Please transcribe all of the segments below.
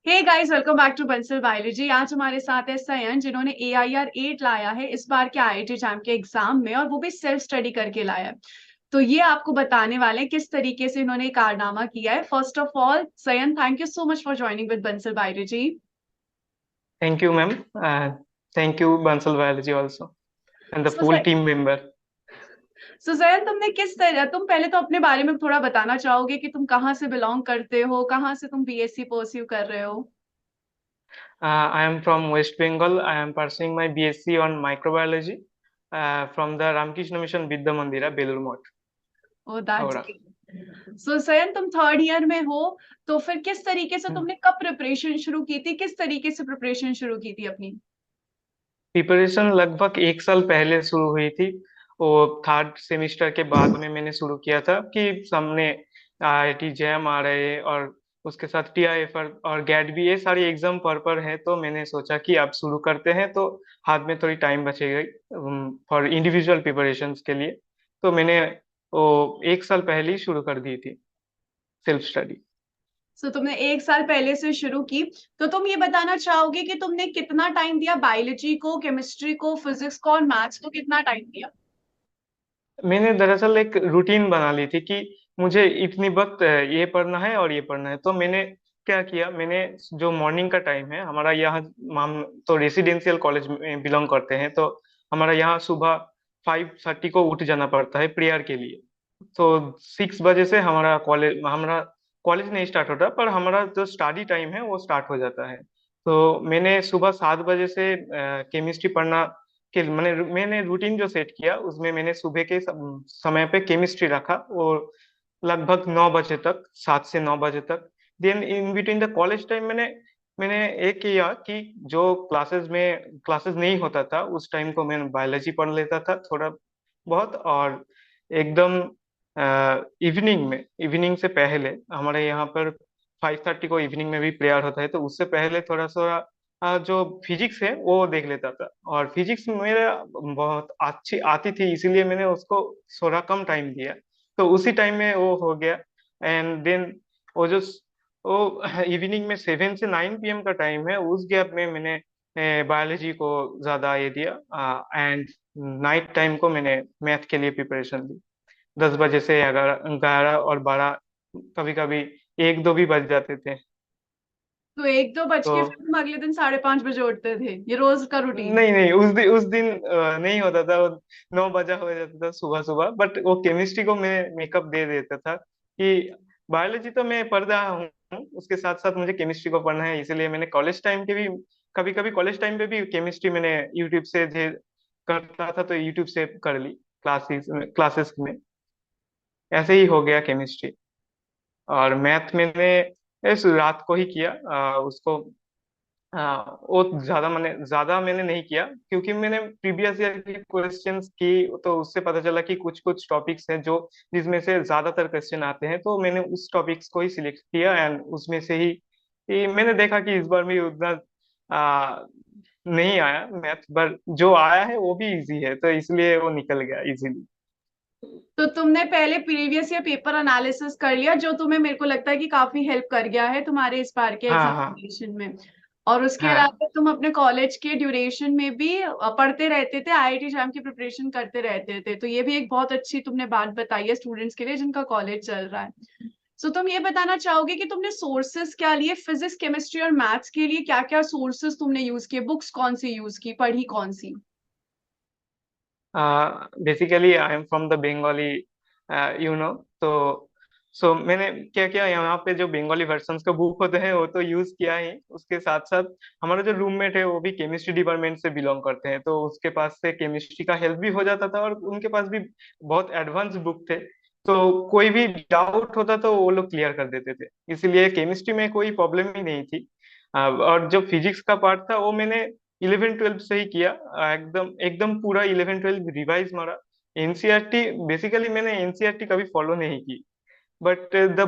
Hey guys, welcome back to Bansal biology. आज हमारे साथ है सयन, जिन्होंने AIR 8 लाया है इस बार के IIT जैम के एग्जाम में, और वो भी सेल्फ स्टडी करके लाया है। तो ये आपको बताने वाले हैं किस तरीके से इन्होंने कारनामा किया है। First of all Sayan, thank you so much for joining with Bansal biology. Thank you, ma'am. Thank you, Bansal Biology also, and the so full team member. सयन, तुमने किस तरह, तुम पहले तो अपने बारे में थोड़ा बताना चाहोगे कि तुम कहाँ से बिलोंग करते हो, कहाँ से तुम BSc परस्यू कर रहे हो। I am from West Bengal. I am pursuing my BSc on microbiology from the Ramakrishna Mission Vidya Mandira, Belur Math, oh that's Howrah. Great. So Sayan, तुम थर्ड ईयर में हो, तो फिर किस तरीके से तुमने कब प्रिपरेशन शुरू की थी, किस तरीके से प्रिपरेशन शुरू की थी अपनी। प्रिपरेशन लगभग एक साल पहले शुरू हुई थी। वो थर्ड सेमिस्टर के बाद में मैंने शुरू किया था कि सामने IIT जैम आ रहे हैं और उसके साथ TIF और गैट भी, ये सारी एग्जाम पर है, तो मैंने सोचा कि अब शुरू करते हैं तो हाथ में थोड़ी टाइम बचेगी फॉर इंडिविजुअल प्रिपरेशंस के लिए। तो मैंने वो एक साल पहले ही शुरू कर दी थी सेल्फ स्टडी। सो तुमने एक साल पहले से शुरू की। तो तुम ये बताना चाहोगे कि तुमने कितना टाइम दिया बायोलॉजी को, केमिस्ट्री को, फिजिक्स को और मैथ्स को, कितना टाइम दिया। मैंने दरअसल एक रूटीन बना ली थी कि मुझे इतनी वक्त ये पढ़ना है और ये पढ़ना है, तो मैंने क्या किया, मैंने जो मॉर्निंग का टाइम है हमारा यहाँ, हम तो रेसिडेंशियल कॉलेज में बिलोंग करते हैं, तो हमारा यहाँ सुबह 5:30 को उठ जाना पड़ता है प्रेयर के लिए। तो 6 बजे से हमारा कॉलेज नहीं स्टार्ट होता, पर हमारा जो स्टडी टाइम है वो स्टार्ट हो जाता है। तो मैंने सुबह 7 बजे से केमिस्ट्री पढ़ना कि मैंने रूटीन जो सेट किया उसमें मैंने सुबह के समय पे केमिस्ट्री रखा, और लगभग 9 बजे तक, 7 से 9 बजे तक। Then in between the college time मैंने मैंने एक किया कि जो क्लासेस नहीं होता था उस टाइम को मैं बायोलॉजी पढ़ लेता था थोड़ा बहुत। और एकदम इवनिंग से पहले हमारे यहाँ पर 5:30 को इवनिंग में भी प्रेयर होता है, तो उससे पहले थोड़ा सा जो फिजिक्स है वो देख लेता था। और फिजिक्स मेरा बहुत अच्छी आती थी, इसीलिए मैंने उसको थोड़ा कम टाइम दिया, तो उसी टाइम में वो हो गया। एंड देन वो जो वो इवनिंग में 7 से 9 PM का टाइम है, उस गैप में मैंने बायोलॉजी को ज्यादा ये दिया, एंड नाइट टाइम को मैंने मैथ के लिए प्रिपरेशन दी। 10 बजे से 11 11 और 12, कभी कभी 1 2 भी बज जाते थे। तो एक दो बज तो के फिर तुम अगले दिन 5:30 बजे उठते थे, ये रोज का रूटीन। नहीं नहीं, उस दिन नहीं होता था वो। 9 बजा हो जाता था सुबह सुबह, बट वो केमिस्ट्री को मैं मेकअप दे देता था कि बायोलॉजी तो मैं पढ़ रहा हूँ, उसके साथ साथ मुझे केमिस्ट्री को पढ़ना है, इसलिए मैंने कॉलेज टाइम के भी, कभी कभी कॉलेज टाइम पे भी केमिस्ट्री मैंने यूट्यूब से करता था, तो यूट्यूब से कर ली क्लासेस में। ऐसे ही हो गया केमिस्ट्री। और मैथ मैंने इस रात को ही किया, उसको वो ज्यादा मैंने नहीं किया, क्योंकि मैंने प्रीवियस ईयर की क्वेश्चंस की, तो उससे पता चला कि कुछ कुछ टॉपिक्स हैं जो जिसमें से ज्यादातर क्वेश्चन आते हैं, तो मैंने उस टॉपिक्स को ही सिलेक्ट किया। एंड उसमें से ही मैंने देखा कि इस बार भी उतना आ, नहीं आया मैथ, पर जो आया है वो भी इजी है, तो इसलिए वो निकल गया इजीली। तो तुमने पहले प्रीवियस या पेपर एनालिसिस कर लिया, जो तुम्हें, मेरे को लगता है कि काफी हेल्प कर गया है तुम्हारे इस बार के हाँ हाँ एग्जामिनेशन में। और उसके हाँ। अलावा तुम अपने कॉलेज के ड्यूरेशन में भी पढ़ते रहते थे, IIT जैम की प्रिपरेशन करते रहते थे। तो ये भी एक बहुत अच्छी तुमने बात बताई है स्टूडेंट्स के लिए जिनका कॉलेज चल रहा है। सो तुम ये बताना चाहोगे कि तुमने सोर्सेस क्या लिए, फिजिक्स, केमिस्ट्री और मैथ्स के लिए क्या क्या सोर्सेस तुमने यूज किए, बुक्स कौन सी यूज की, पढ़ी कौन सी। Basically I am from the Bengali, तो सो मैंने क्या किया, यहाँ पे जो बंगाली वर्जन्स का बुक होते हैं वो तो यूज किया ही, उसके साथ साथ हमारा जो रूममेट है वो भी केमिस्ट्री डिपार्टमेंट से बिलोंग करते हैं, तो उसके पास से केमिस्ट्री का हेल्प भी हो जाता था, और उनके पास भी बहुत एडवांस बुक थे, तो कोई भी डाउट होता तो वो लोग क्लियर कर देते थे, इसलिए केमिस्ट्री में कोई प्रॉब्लम ही नहीं थी। और जो फिजिक्स का पार्ट था वो मैंने 11 12 से ही किया, एकदम एकदम पूरा 11 12 रिवाइज मारा। एनसीईआरटी, बेसिकली मैंने एनसीईआरटी कभी फॉलो नहीं की, बट द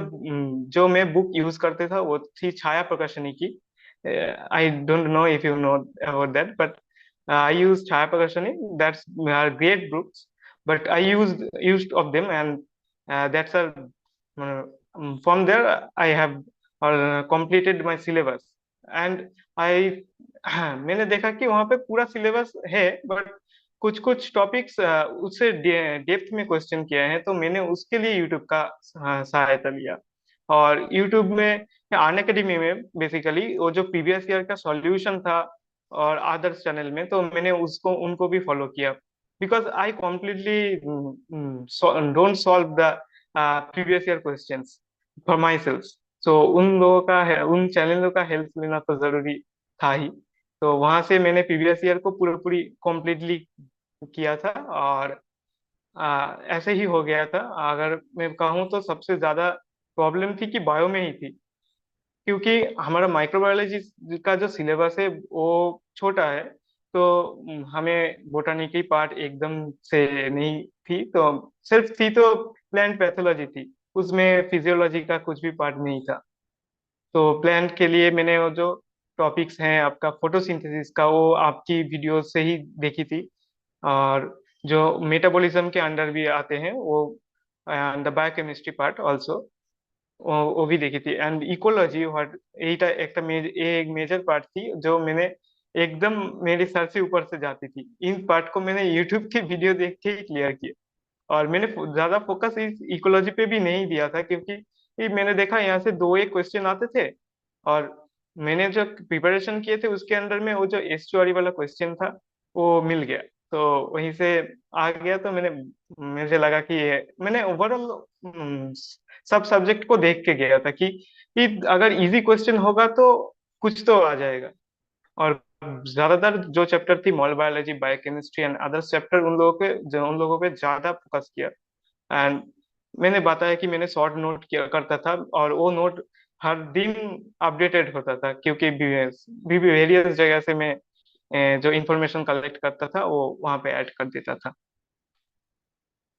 जो मैं बुक यूज करते था वो थी छाया प्रकाशनी की। I don't know if you know about that, but I use Chhaya Prakashani, that's great books, but I used of them, and that's a from there I have completed my syllabus. And I मैंने देखा कि वहाँ पे पूरा syllabus है, but कुछ कुछ topics उससे डेप्थ में क्वेश्चन किए हैं, तो मैंने उसके लिए यूट्यूब का सहायता लिया। और यूट्यूब में अन अकेडमी में बेसिकली वो जो प्रीवियस ईयर का सॉल्यूशन था, और अदर्स चैनल में तो मैंने उसको उनको भी फॉलो किया, because I completely don't solve the previous year questions for my self. So उन लोगों का है, उन चैनलों का हेल्प लेना तो जरूरी था ही। तो वहां से मैंने प्रीवियस ईयर को पूरी पूरी कॉम्प्लीटली किया था, और ऐसे ही हो गया था। अगर मैं कहूँ तो सबसे ज्यादा प्रॉब्लम थी कि बायो में ही थी, क्योंकि हमारा माइक्रोबायोलॉजी का जो सिलेबस है वो छोटा है। तो हमें बोटानिकल पार्ट एकदम से नहीं थी, तो सिर्फ थी तो प्लांट पैथोलॉजी थी, उसमें फिजियोलॉजी का कुछ भी पार्ट नहीं था। तो प्लांट के लिए मैंने वो जो टॉपिक्स हैं आपका फोटोसिंथेसिस का, वो आपकी वीडियो से ही देखी थी। और जो मेटाबॉलिज्म के अंडर भी आते हैं वो, द बायोकेमिस्ट्री पार्ट आल्सो, वो भी देखी थी। एंड इकोलॉजी व्हाट এইটা একটা एक मेजर पार्ट थी जो मैंने एकदम मेरे सर से ऊपर से जाती थी। इन पार्ट को मैंने यूट्यूब की वीडियो देख के ही क्लियर किया। और मैंने ज्यादा फोकस इस इकोलॉजी पे भी नहीं दिया था, क्योंकि ये मैंने देखा यहाँ से दो एक क्वेश्चन आते थे, और मैंने जो प्रिपरेशन किए थे उसके अंदर में वो जो एस्चुअरी वाला क्वेश्चन था वो मिल गया। तो वहीं से आ गया। तो मुझे लगा कि मैंने ओवरऑल सब सब्जेक्ट को देख के गया था कि अगर इजी क्वेश्चन होगा तो कुछ तो आ जाएगा। और ज्यादातर जो चैप्टर थी mall biology, biochemistry and others chapter, उन लोगों पे ज्यादा फोकस किया। एंड मैंने बताया कि मैंने शॉर्ट नोट किया करता था, और वो नोट हर दिन अपडेटेड होता था, क्योंकि वेरियस जगह से मैं जो इंफॉर्मेशन कलेक्ट करता था वो वहां पे ऐड कर देता था।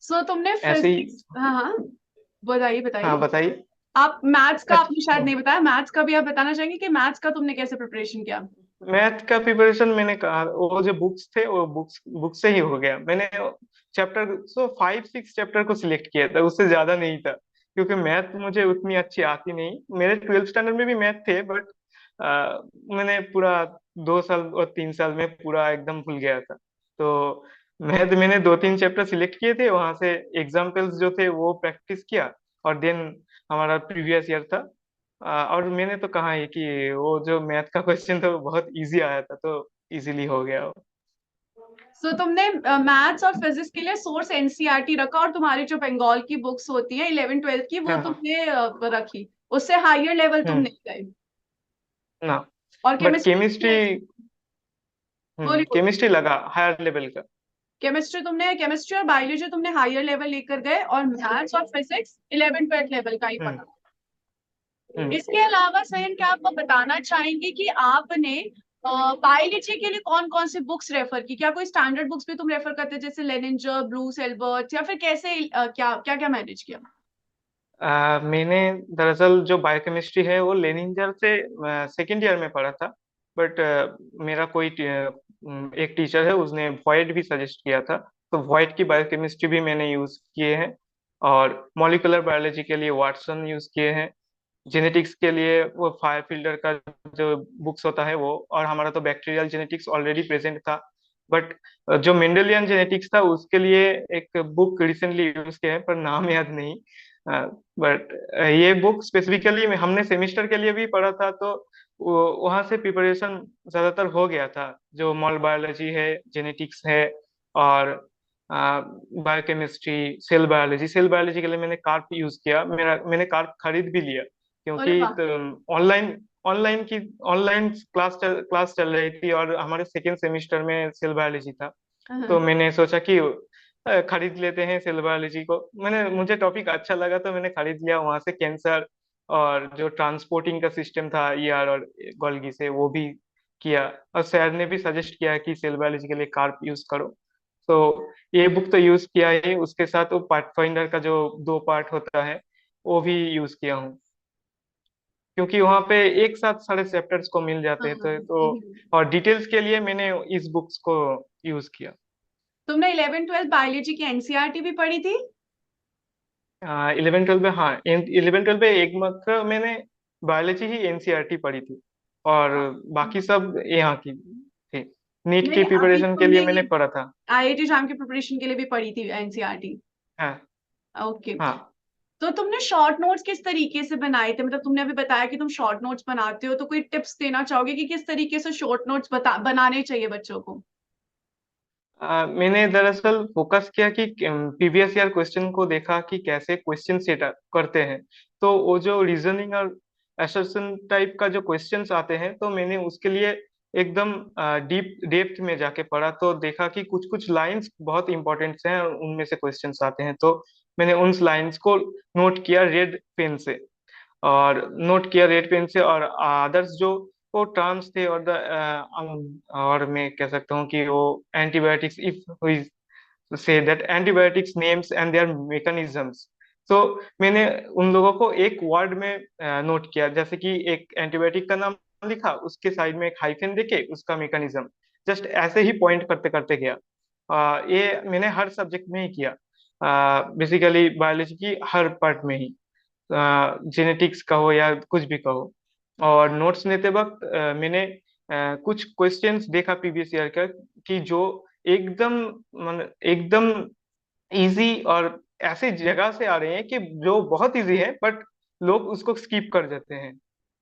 सो तुमने ऐसे ही। फिजिक्स, हाँ हाँ, बताइए हाँ बताइए। बताइए। आप मैथ्स का आपने शायद अच्छा, नहीं बताया, मैथ्स का भी आप बताना चाहेंगे कि मैथ्स का तुमने कैसे प्रिपरेशन किया? मैथ का प्रिपरेशन मैंने कहा वो जो बुक्स थे वो बुक्स से ही हो गया। मैंने चैप्टर 5 6 चैप्टर को सिलेक्ट किया था, उससे ज्यादा नहीं था, क्योंकि मैथ मुझे उतनी अच्छी आती नहीं। मेरे 12th स्टैंडर्ड में भी मैथ थे, बट मैंने पूरा 2 साल और 3 साल में पूरा एकदम भूल गया था। तो मैंने 2 3 चैप्टर सिलेक्ट किए थे, वहां से एग्जाम्पल्स जो थे वो प्रैक्टिस किया, और देन हमारा प्रीवियस ईयर था। और मैंने तो कहा है कि वो जो मैथ का क्वेश्चन था वो बहुत इजी आया था, तो इजीली हो गया वो। सो तुमने मैथ्स और फिजिक्स के लिए सोर्स एनसीईआरटी रखा, और तुम्हारी जो बंगाल की बुक्स होती हैं 11 12 की वो हाँ हाँ। तुमने रखी, उससे हायर लेवल तुम हम्म। नहीं गए। ना। और बट केमिस्ट्री केमिस्ट्री, तुमने, बोलिए बोलिए। केमिस्ट्री लगा हायर लेवल का। केमिस्ट्री और बायोलॉजी तुमने हायर लेवल लेकर गए, और मैथ्स और फिजिक्स 11 12 लेवल का ही हम्म। पढ़ा। हम्म। इसके अलावा सहिन, क्या आपको बताना चाहेंगे कि आपने बायोलॉजी के लिए कौन कौन सी बुक्स रेफर की? क्या कोई स्टैंडर्ड बुक्स भी तुम रेफर करते, जैसे लेनिंजर, ब्रूस एल्बर्ट, या फिर कैसे क्या क्या क्या मैनेज किया? मैंने दरअसल जो बायोकेमिस्ट्री है वो लेनिंजर से सेकेंड ईयर में पढ़ा था। बट मेरा एक टीचर है, उसने वॉइड भी सजेस्ट किया था, तो वॉइड की बायोकेमिस्ट्री भी मैंने यूज किए हैं। और मॉलिक्यूलर बायोलॉजी के लिए वाटसन यूज किए हैं। जेनेटिक्स के लिए वो फायर फील्डर का जो बुक्स होता है वो, और हमारा तो बैक्टीरियल जेनेटिक्स ऑलरेडी प्रेजेंट था। बट जो मेंडेलियन जेनेटिक्स था उसके लिए एक बुक रिसेंटली यूज किया है, पर नाम याद नहीं। बट ये बुक स्पेसिफिकली हमने सेमिस्टर के लिए भी पढ़ा था, तो वहां से प्रिपरेशन ज्यादातर हो गया था। जो मॉल बायोलॉजी है, जेनेटिक्स है, और बायोकेमिस्ट्री, सेल बायोलॉजी के लिए मैंने कार्प यूज किया। मैंने कार्प खरीद भी लिया, अरे क्योंकि वाह। ऑनलाइन ऑनलाइन क्लास चल रही थी, और हमारे सेकेंड सेमिस्टर में सेल बायोलॉजी था। तो हाँ। मैंने सोचा कि खरीद लेते हैं सेल बायोलॉजी को। मुझे टॉपिक अच्छा लगा तो मैंने खरीद लिया। वहां से कैंसर और जो ट्रांसपोर्टिंग का सिस्टम था ईआर और गोल्गी से, वो भी किया। और सर ने भी सजेस्ट किया कि सेल बायोलॉजी के लिए कार्प यूज करो। तो ये बुक तो यूज किया ही, उसके साथ वो पार्ट फाइंडर का जो 2 पार्ट होता है वो भी यूज किया हूँ, क्योंकि वहाँ पे एक साथ सारे चैप्टर्स को मिल जाते हाँ, हैं। तो हम्म। और डिटेल्स के लिए मैंने इस बुक्स को यूज किया। तुमने 11 12 बायोलॉजी की एनसीईआरटी भी पढ़ी थी? 11 12 में, हाँ, 11 12 में एक मात्र मैंने बायोलॉजी ही एनसीईआरटी पढ़ी थी। और बाकी सब यहाँ की थी। नीट की नहीं, अभी प्रिपरेशन के लिए तुमने मैंने ये पढ़ा था। आईआईटी एग्जाम की प्रिपरेशन के लिए भी पढ़ी थी एनसीईआरटी? हाँ। ओके। हाँ। तो तुमने शॉर्ट नोट्स किस तरीके से बनाए थे? मतलब तुमने अभी बताया कि तुम शॉर्ट नोट्स बनाते हो, तो कोई टिप्स देना चाहोगे कि किस तरीके से शॉर्ट नोट्स बनाने चाहिए बच्चों को? मैंने दरअसल फोकस किया कि प्रीवियस ईयर क्वेश्चन को देखा कि कैसे क्वेश्चन सेट करते हैं। तो वो जो रीजनिंग और असर्शन टाइप का जो क्वेश्चंस आते हैं, तो मैंने उसके लिए एकदम डीप डेप्थ में जाके पढ़ा, तो देखा कि कुछ कुछ लाइंस बहुत इंपॉर्टेंट हैं और उनमें से क्वेश्चंस आते हैं। तो मैंने उन लाइंस को नोट किया रेड पेन से, और अदर्स जो वो टर्म्स थे, और मैं कह सकता हूँ कि वो antibiotics, if say that antibiotics names and their mechanisms. तो मैंने उन लोगों को एक वर्ड में नोट किया, जैसे कि एक एंटीबायोटिक का नाम लिखा, उसके साइड में एक हाइफन देके उसका मैकेनिज्म, जस्ट ऐसे ही पॉइंट करते करते गया। ये मैंने हर सब्जेक्ट में ही किया, बेसिकली बायोलॉजी की हर पार्ट में ही, जेनेटिक्स का हो या कुछ भी कहो। और नोट्स लेते वक्त मैंने कुछ क्वेश्चंस देखा प्रीवियस ईयर का, कि जो एकदम एकदम इजी और ऐसी जगह से आ रहे हैं कि जो बहुत इजी है, बट लोग उसको स्किप कर जाते हैं।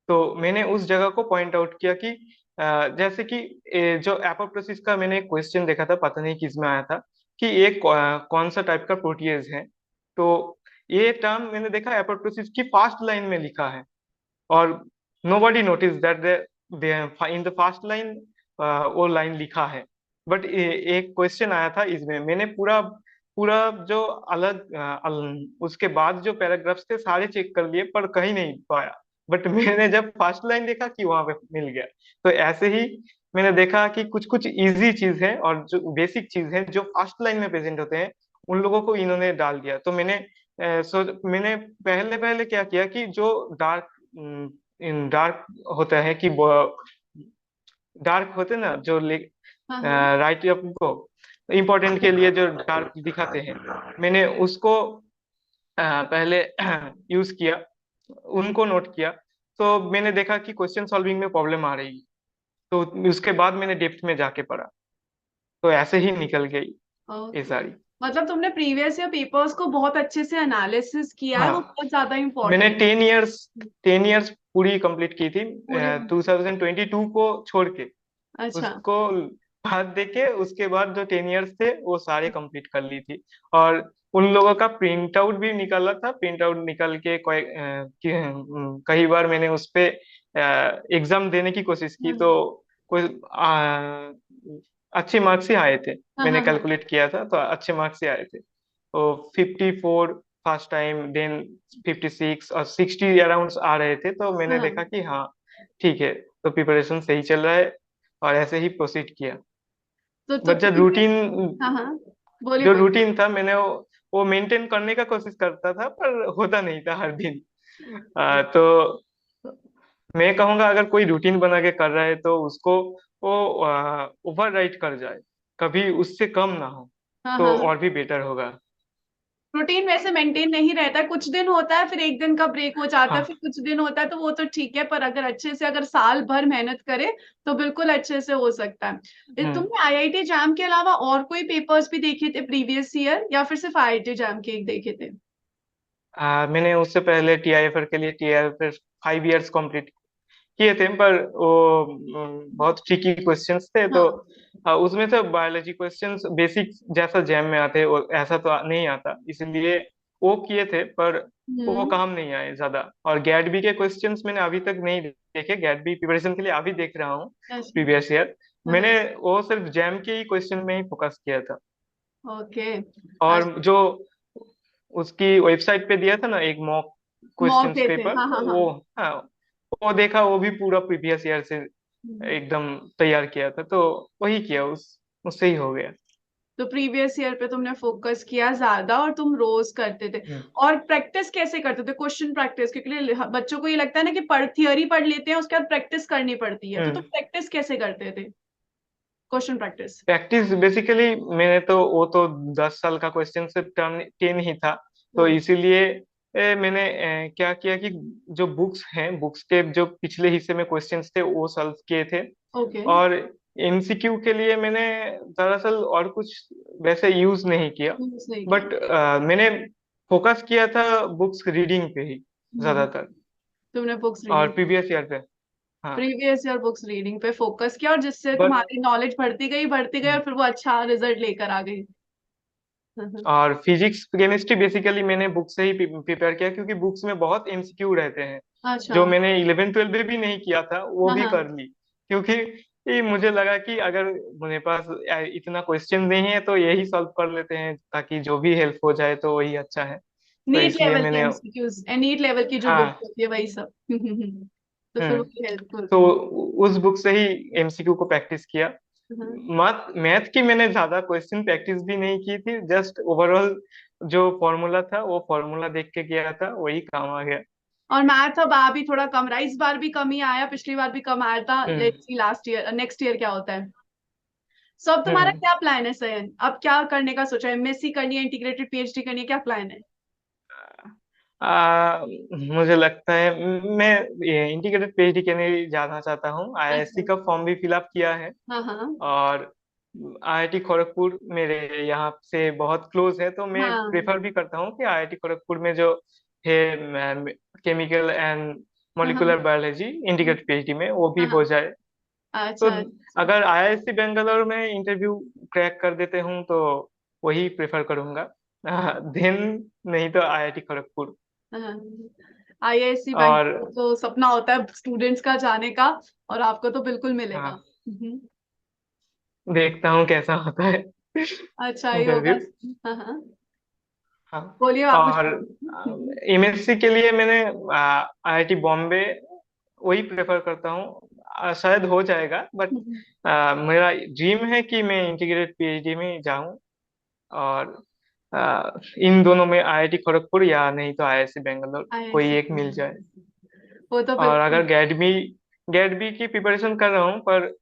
तो मैंने उस जगह को पॉइंट आउट किया कि जैसे कि जो एपोप्टोसिस का मैंने क्वेश्चन देखा था, पता नहीं किस में आया था, कि ये कौन सा टाइप का प्रोटीएज है। तो ये टर्म मैंने देखा एपोप्टोसिस की फास्ट लाइन में लिखा है, और nobody noticed that they in the first line वो लाइन लिखा है। बट एक क्वेश्चन आया था इसमें, मैंने पूरा पूरा जो उसके बाद जो पैराग्राफ्स थे सारे चेक कर लिए, पर कहीं नहीं पाया। बट मैंने जब फर्स्ट लाइन देखा कि वहां पे मिल गया। तो ऐसे ही मैंने देखा कि कुछ कुछ इजी चीज है और जो बेसिक चीज है जो फर्स्ट लाइन में प्रेजेंट होते हैं, उन लोगों को इन्होंने डाल दिया। तो मैंने पहले पहले क्या किया कि जो डार्क इन डार्क होता है कि डार्क होते ना जो हाँ हाँ। राइट आपको इम्पोर्टेंट के लिए जो डार्क दिखाते हैं, मैंने उसको पहले यूज किया, उनको नोट किया। तो मैंने देखा कि क्वेश्चन सॉल्विंग में प्रॉब्लम आ रही है, तो उसके बाद मैंने डेप्थ में जाके पढ़ा। तो ऐसे ही निकल गई ये ओके। सारी। मतलब तुमने प्रीवियस ईयर पेपर्स को बहुत अच्छे से एनालिसिस किया है, वो हाँ, बहुत ज्यादा मैंने इम्पोर्टेंट। 10 इयर्स पूरी कंप्लीट की थी, पूरी। 2022 को छोड़ के। अच्छा। उसको बाद देके उसके बाद जो 10 इयर्स थे वो सारे कंप्लीट कर ली थी। और उन लोगों का प्रिंट आउट भी निकाला था, प्रिंट आउट निकाल के कई बार मैंने उस पे एग्जाम देने की कोशिश की, तो कोई अच्छे मार्क्स ही आए थे। हाँ मैंने हाँ हाँ कैलकुलेट किया था तो अच्छे मार्क्स ही आए थे। तो 54 फर्स्ट टाइम, देन 56 और 60 अराउंड आ रहे थे। तो मैंने हाँ। देखा कि हाँ, ठीक है, तो प्रिपरेशन सही चल रहा है, और ऐसे ही प्रोसीड किया। तो बट प्रीवियस। हाँ हाँ, बोलिए जो बोलिए। रूटीन था, मैंने वो मेंटेन करने का कोशिश करता था, पर होता नहीं था हर दिन। तो मैं कहूंगा अगर कोई रूटीन बना के कर रहा है तो उसको वो ओवर राइट कर जाए, कभी उससे कम ना हो, हाँ तो हाँ हाँ। और भी बेटर होगा। रूटीन वैसे मेंटेन नहीं रहता, कुछ दिन होता है फिर एक दिन का ब्रेक हो जाता है, हाँ। फिर कुछ दिन होता है, तो वो तो ठीक है, पर अगर अच्छे से अगर साल भर मेहनत करे तो बिल्कुल अच्छे से हो सकता है। हम्म। तुमने आईआईटी जैम के अलावा और कोई पेपर्स भी देखे थे प्रीवियस ईयर, या फिर सिर्फ आईआईटी जैम के एक देखे थे? मैंने उससे पहले टीआईएफआर के लिए टीआईएफआर 5 इयर्स कंप्लीट किए थे, पर वो बहुत ट्रिकी क्वेश्चंस थे। तो हाँ। उसमें से बायोलॉजी क्वेश्चंस बेसिक जैसा जैम में आते वो ऐसा तो नहीं आता, इसलिए वो किए थे, पर वो हम्म। काम नहीं आए ज्यादा। और गैट बी के क्वेश्चंस मैंने अभी तक नहीं देखे, गैट बी प्रिपरेशन के लिए अभी देख रहा हूँ अच्छा। Previous year. हाँ हाँ। मैंने वो सिर्फ जैम के ही क्वेश्चन में ही फोकस किया था। ओके। और जो उसकी वेबसाइट पे दिया था ना एक मॉक मॉक क्वेश्चंस देते, पेपर, हाँ हाँ हाँ। वो, हाँ, वो देखा, वो भी पूरा प्रीवियस ईयर से हम्म। एकदम तैयार किया था, तो वही किया, उससे ही हो गया। तो प्रीवियस ईयर पे तुमने फोकस किया ज्यादा, और तुम रोज करते थे। हम्म। और प्रैक्टिस कैसे करते थे, क्वेश्चन प्रैक्टिस? क्योंकि बच्चों को ये लगता है ना कि थियोरी पढ़ लेते हैं, उसके बाद प्रैक्टिस करनी पड़ती है, तो तुम हम्म। प्रैक्टिस कैसे करते थे, क्वेश्चन प्रैक्टिस? प्रैक्टिस बेसिकली मैंने तो वो तो 10 साल का क्वेश्चन सिर्फ 10 ही था, तो हाँ। इसीलिए मैंने क्या किया कि जो बुक्स हैं, बुक्स के जो पिछले हिस्से में क्वेश्चंस थे वो सॉल्व किए थे। ओके। और एमसीक्यू के लिए मैंने दरअसल और कुछ वैसे यूज नहीं किया, सही क्या। बट मैंने फोकस किया था बुक्स रीडिंग पे ही हम्म, ज्यादातर, तुमने बुक्स और रीडिंग, प्रीवियस ईयर पे। हाँ। प्रीवियस ईयर बुक्स रीडिंग पे फोकस किया, और जिससे बट तुम्हारी नॉलेज बढ़ती गई और फिर वो अच्छा रिजल्ट लेकर आ गई। और फिजिक्स केमिस्ट्री बेसिकली मैंने बुक से ही प्रिपेयर किया, क्योंकि बुक्स में बहुत एमसीक्यू रहते हैं, अच्छा। जो मैंने 11 12 में भी नहीं किया था वो हाँ भी हाँ। कर ली। क्योंकि ये मुझे लगा कि अगर मेरे पास इतना क्वेश्चन नहीं है तो यही सॉल्व कर लेते हैं, ताकि जो भी हेल्प हो जाए तो वही अच्छा है। तो नीट इसलिए लेवल के मैंने। एमसीक्यूज, नीट लेवल की जो बुक हाँ। होती है वही सब। तो फिर हम्म। वो हेल्पफुल। तो उस बुक से ही एमसीक्यू को प्रैक्टिस किया। मैथ मैथ की मैंने ज्यादा क्वेश्चन प्रैक्टिस भी नहीं की थी, जस्ट ओवरऑल जो फॉर्मूला था वो फॉर्मूला देख के किया था, वही काम आ गया। और मैथ अब आ भी थोड़ा कम रहा है, इस बार भी कम ही आया, पिछली बार भी कम आया था। Hmm. Let's see last year, next year क्या होता है। सो अब तुम्हारा हम्म। क्या प्लान है सयन, अब क्या करने का सोचा है, एमएससी करनी है, इंटीग्रेटेड पीएचडी करनी है, क्या प्लान है। मुझे लगता है मैं इंटीग्रेटेड पीएचडी करने जाना चाहता हूँ। आईआईएससी अच्छा। का फॉर्म भी फिलअप किया है। हाँ हाँ। और आईआईटी खड़गपुर मेरे यहाँ से बहुत क्लोज है, तो मैं हाँ प्रेफर भी करता हूँ कि आईआईटी खड़गपुर में जो है केमिकल एंड हाँ हाँ मॉलिक्यूलर बायोलॉजी इंटीग्रेटेड पीएचडी में वो भी हाँ हो हाँ। जाए। तो अच्छा अच्छा। अगर आईआईएससी बेंगलोर में इंटरव्यू क्रैक कर देते हूँ तो वही प्रेफर करूंगा। देन नहीं तो आईआईटी खड़गपुर। हाँ। आईआईएससी और बैंक तो सपना होता है स्टूडेंट्स का जाने का, और आपको तो बिल्कुल मिलेगा। हाँ, देखता हूँ कैसा होता है अच्छा ही होगा। इंटरव्यू। हाँ हाँ। हाँ। बोलिए, आप कुछ और बोलिए। एमएससी के लिए मैंने आईआईटी बॉम्बे वही प्रेफर करता हूँ। शायद हो जाएगा, बट मेरा ड्रीम है कि मैं इंटीग्रेटेड पीएचडी में जाऊं। और इन दोनों में आईआईटी खड़गपुर या नहीं तो आईआईएससी बेंगलोर कोई आईआईएससी एक मिल जाए। वो तो और बिल्कुल। अगर गेट बी की प्रिपरेशन कर रहा हूँ, पर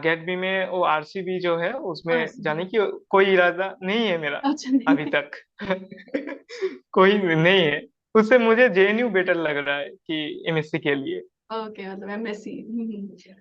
गेट बी में वो आरसीबी जो है उसमें जाने की कोई इरादा नहीं है मेरा अच्छा अभी नहीं। तक। कोई नहीं है। उससे मुझे जेएनयू बेटर लग रहा है कि एमएससी के लिए। ओके, मतलब एमएससी।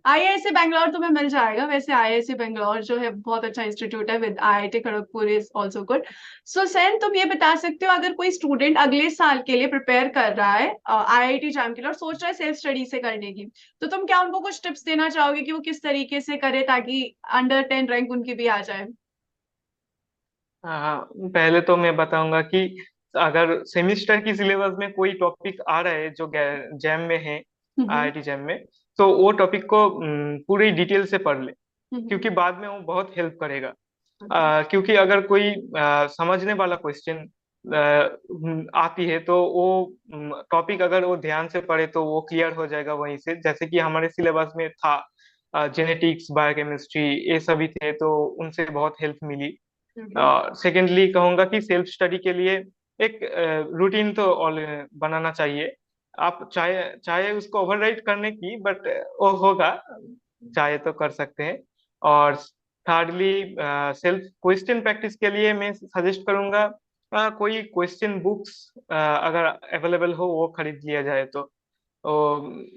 आईआईएससी बैंगलोर तुम्हें मिल जाएगा, वैसे आईआईएससी बैंगलोर जो है बहुत अच्छा इंस्टीट्यूट है, with IIT Kharagpur is also good. So सैन, तुम ये बता सकते हो, अगर कोई स्टूडेंट अगले साल के लिए प्रिपेयर कर रहा है आईआईटी जैम के लिए और सोच रहा है सेल्फ स्टडी से करने की, तो तुम क्या उनको कुछ टिप्स देना चाहोगे कि वो किस तरीके से करे ताकि अंडर 10 रैंक उनकी भी आ जाए। हाँ, पहले तो मैं बताऊंगा कि अगर सेमिस्टर की सिलेबस में कोई टॉपिक आ रहा है जो जैम में है, हम्म आईआईटी जैम में, तो वो टॉपिक को पूरी डिटेल से पढ़ ले, हम्म। क्योंकि बाद में वो बहुत हेल्प करेगा। Okay. क्योंकि अगर कोई समझने वाला क्वेश्चन आती है तो वो टॉपिक अगर वो ध्यान से पढ़े तो वो क्लियर हो जाएगा वहीं से, जैसे कि हमारे सिलेबस में था। जेनेटिक्स, बायोकेमिस्ट्री, ये सभी थे, तो उनसे बहुत हेल्प मिली। Okay. सेकेंडली कहूंगा कि सेल्फ स्टडी के लिए एक रूटीन तो बनाना चाहिए। आप चाहे चाहे उसको ओवरराइड करने की, बट वो होगा, चाहे तो कर सकते हैं। और थर्डली सेल्फ क्वेश्चन प्रैक्टिस के लिए मैं सजेस्ट करूंगा कोई क्वेश्चन बुक्स अगर अवेलेबल हो वो खरीद लिया जाए तो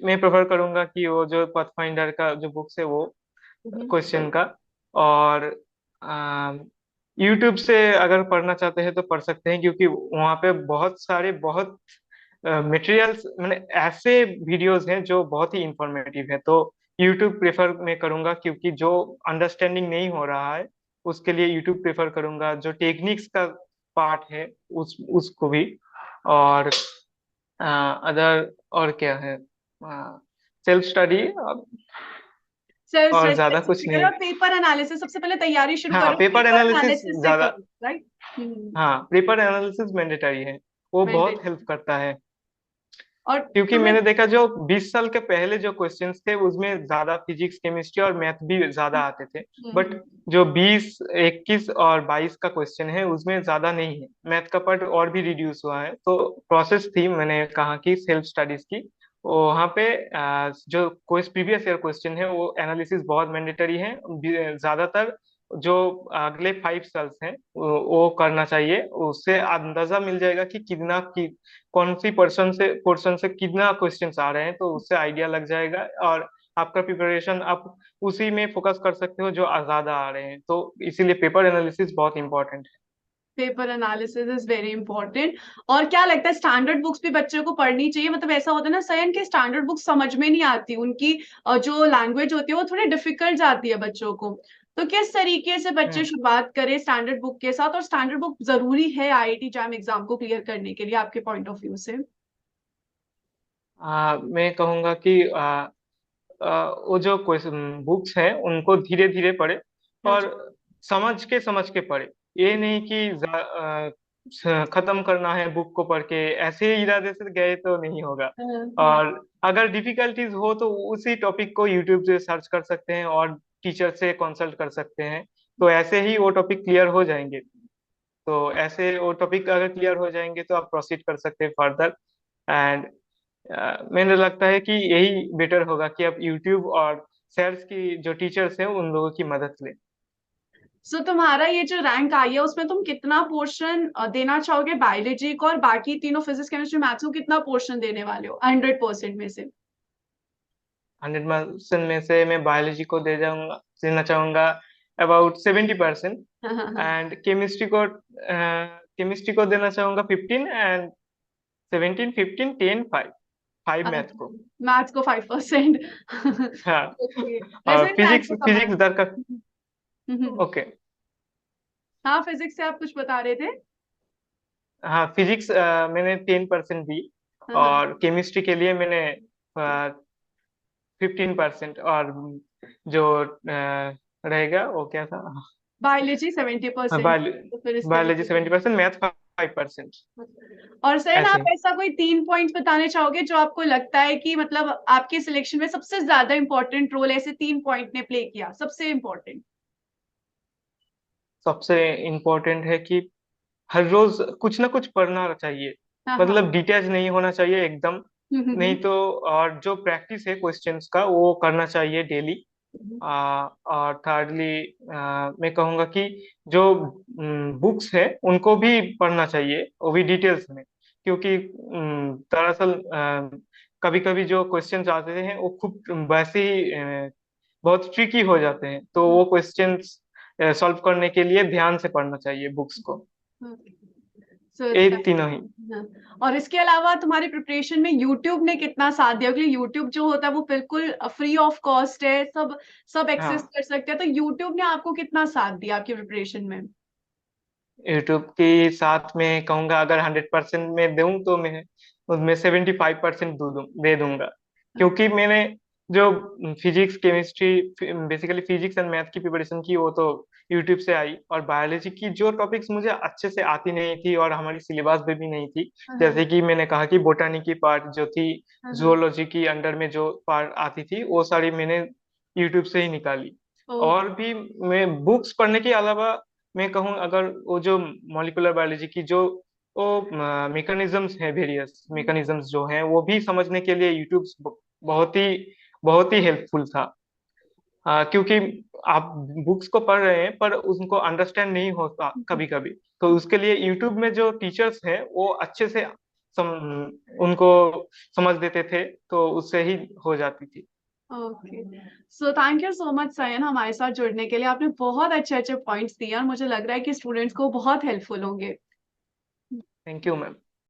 मैं प्रेफर करूंगा कि वो जो पथफाइंडर का जो बुक्स है वो क्वेश्चन का। और यूट्यूब से अगर पढ़ना चाहते हैं तो पढ़ सकते हैं, क्योंकि वहाँ पे बहुत सारे बहुत मटेरियल्स, मैंने ऐसे वीडियोस हैं जो बहुत ही इंफॉर्मेटिव है। तो यूट्यूब प्रेफर मैं करूंगा, क्योंकि जो अंडरस्टैंडिंग नहीं हो रहा है उसके लिए यूट्यूब प्रेफर करूंगा, जो टेक्निक्स का पार्ट है उसको भी। और अदर और क्या है, सेल्फ स्टडी, सेल्फ और ज्यादा कुछ स्टडी करो नहीं। और पेपर एनालिसिस, सबसे पहले तैयारी शुरू हाँ, करो, पेपर पेपर एनालिसिस एनालिसिस से ज्यादा। करो, राइट। हाँ, पेपर एनालिसिस मैंडेटरी है, वो बहुत मैंडेटरी। हेल्प करता है। और क्योंकि तुम्हें। मैंने देखा जो 20 साल के पहले जो क्वेश्चंस थे उसमें ज्यादा फिजिक्स, केमिस्ट्री और मैथ भी ज्यादा आते थे। बट हम्म, जो 20, 21 और 22 का क्वेश्चन है उसमें ज्यादा नहीं है, मैथ का पार्ट और भी रिड्यूस हुआ है। तो प्रोसेस थी, मैंने कहा कि सेल्फ स्टडीज की, वहाँ पे जो कोई प्रीवियस ईयर क्वेश्चन है वो एनालिसिस बहुत मैंडेटरी है। ज्यादातर जो अगले 5 साल्स हैं वो करना चाहिए। उससे अंदाजा मिल जाएगा कि कितना की कौन सी पोर्शन से कितना क्वेश्चंस आ रहे हैं, तो उससे आइडिया लग जाएगा। और आपका प्रिपरेशन आप उसी में फोकस कर सकते हो जो ज्यादा आ रहे हैं। तो इसीलिए पेपर एनालिसिस बहुत इंपॉर्टेंट है। Paper analysis is very important. और क्या लगता है स्टैंडर्ड बुक्स भी बच्चों को पढ़नी चाहिए? मतलब ऐसा होता है ना सयन के स्टैंडर्ड बुक्स समझ में नहीं आती, उनकी जो लैंग्वेज होती है वो थोड़ी डिफिकल्ट जाती है बच्चों को। तो किस तरीके से बच्चे हम्म। शुरुआत करें स्टैंडर्ड बुक के साथ, और स्टैंडर्ड बुक जरूरी है आईआईटी जैम एग्जाम को क्लियर करने के लिए आपके पॉइंट ऑफ व्यू से? मैं कहूंगा कि वो जो क्वेश्चन बुक्स हैं उनको धीरे धीरे पढ़े और अच्छा। समझ के पढ़े। ये नहीं कि खत्म करना है बुक को पढ़ के ऐसे ही इरादे से गए तो नहीं होगा। हाँ। और अगर डिफिकल्टीज हो तो उसी टॉपिक को यूट्यूब से सर्च कर सकते हैं और टीचर से कंसल्ट कर सकते हैं। तो ऐसे ही वो टॉपिक क्लियर हो जाएंगे। तो ऐसे वो टॉपिक अगर क्लियर हो जाएंगे तो आप प्रोसीड कर सकते हैं फर्दर। एंड मैंने लगता है कि यही बेटर होगा कि आप यूट्यूब और सेल्स की जो टीचर्स हैं उन लोगों की मदद लें। सो तुम्हारा ये जो रैंक आई है उसमें तुम कितना पोर्शन देना चाहोगे बायोलॉजी को, और बाकी तीनों फिजिक्स केमिस्ट्री मैथ्स को कितना पोर्शन देने वाले हो 100% में से? 100% में से मैं बायोलॉजी को देना चाहूंगा अबाउट 70%। हाँ हाँ हाँ। एंड केमिस्ट्री को देना चाहूंगा 15। एंड 17, 15, 10, 5, 5 मैथ को। मैथ्स को 5%? हाँ। ओके, वैसे और भी मैथ्स फिजिक्स को फिजिक्स संभालना। दर का। हम्म। ओके। हाँ, फिजिक्स से आप कुछ बता रहे थे। हाँ, फिजिक्स मैंने 10% दी। हाँ हाँ। और केमिस्ट्री के लिए मैंने 15%। और जो रहेगा वो क्या था? बायोलॉजी 70%, तो फिर इस बायोलॉजी तरीके से। 70%, मैथ 5%। और सर ऐसे आप ही। ऐसा कोई 3 पॉइंट्स बताने चाहोगे जो आपको लगता है कि मतलब आपके सिलेक्शन में सबसे ज्यादा इंपॉर्टेंट रोल ऐसे 3 पॉइंट ने प्ले किया, सबसे इंपॉर्टेंट? सबसे इम्पोर्टेंट है कि हर रोज कुछ ना कुछ पढ़ना चाहिए। हाँ हाँ। मतलब डिटैच नहीं होना चाहिए एकदम। नहीं हम्म। तो और जो प्रैक्टिस है क्वेश्चंस का वो करना चाहिए डेली। हम्म। और थर्डली मैं कहूँगा कि जो बुक्स है उनको भी पढ़ना चाहिए, वो भी डिटेल्स में। क्योंकि दरअसल कभी कभी जो क्वेश्चंस आते हैं वो खूब वैसे ही बहुत ट्रिकी हो जाते हैं। तो वो क्वेश्चंस सॉल्व करने के लिए ध्यान से पढ़ना चाहिए बुक्स को। सो ये तीनों ही। और इसके अलावा तुम्हारी प्रिपरेशन में यूट्यूब ने कितना साथ दिया? क्योंकि यूट्यूब जो होता है वो बिल्कुल फ्री ऑफ कॉस्ट है, सब एक्सेस हाँ, कर सकते हैं। तो यूट्यूब ने आपको कितना साथ दिया आपकी प्रिपरेशन में? यूट्यूब के साथ में कहूंगा अगर 100% में दूं तो मैं उसमें 75% दे दूंगा। क्योंकि मैंने जो physics chemistry basically physics and math की प्रिपरेशन की वो तो यूट्यूब से आई। और बायोलॉजी की जो टॉपिक्स मुझे अच्छे से आती नहीं थी और हमारी सिलेबस में भी नहीं थी, हाँ जैसे कि मैंने कहा कि बोटानी की पार्ट जो थी, हाँ हाँ। जूलॉजी की अंडर में जो पार्ट आती थी वो सारी मैंने यूट्यूब से ही निकाली। ओके। और भी मैं बुक्स पढ़ने के अलावा मैं कहूँ अगर वो जो मॉलिक्यूलर बायोलॉजी की जो वो मैकेनिज्म्स हैं, वेरियस मैकेनिज्म्स जो हैं वो भी समझने के लिए यूट्यूब बहुत ही हेल्पफुल था। क्योंकि आप बुक्स को पढ़ रहे हैं पर उनको अंडरस्टैंड नहीं होता कभी कभी। तो उसके लिए यूट्यूब में जो टीचर्स हैं वो अच्छे से उनको समझ देते थे, तो उससे ही हो जाती थी। Okay, so thank you so much Sayan हमारे साथ जुड़ने के लिए। आपने बहुत अच्छे अच्छे पॉइंट्स दिए और मुझे लग रहा है कि स्टूडेंट्स को बहुत हेल्पफुल होंगे। Thank you ma'am.